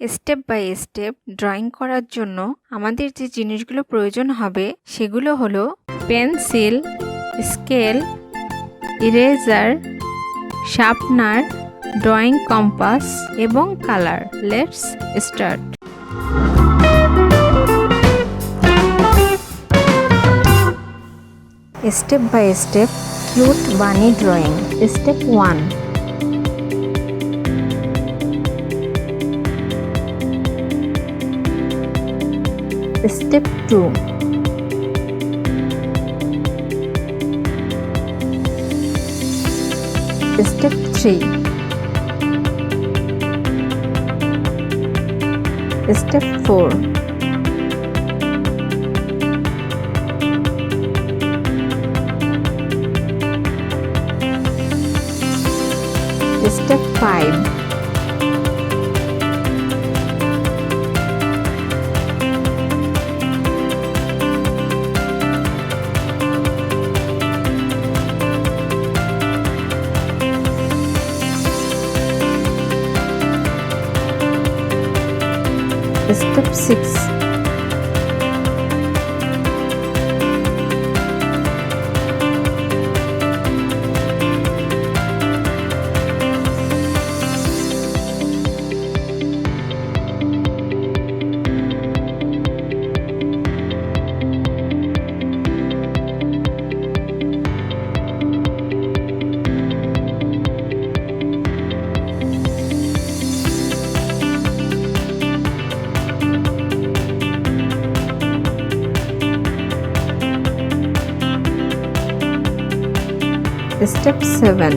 Step by step drawing করার জন্য আমাদের যে জিনিসগুলো প্রয়োজন হবে সেগুলো হলো pencil, scale, eraser, sharpener, drawing compass এবং colour. Let's start. Step by step cute bunny drawing. Step 1, Step 2, Step 3, Step 4, Step 5, Step 6, Step 7,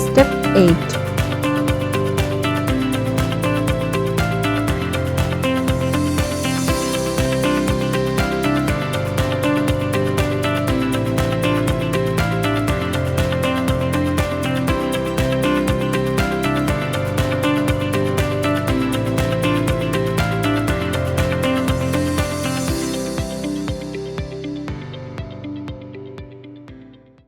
Step 8,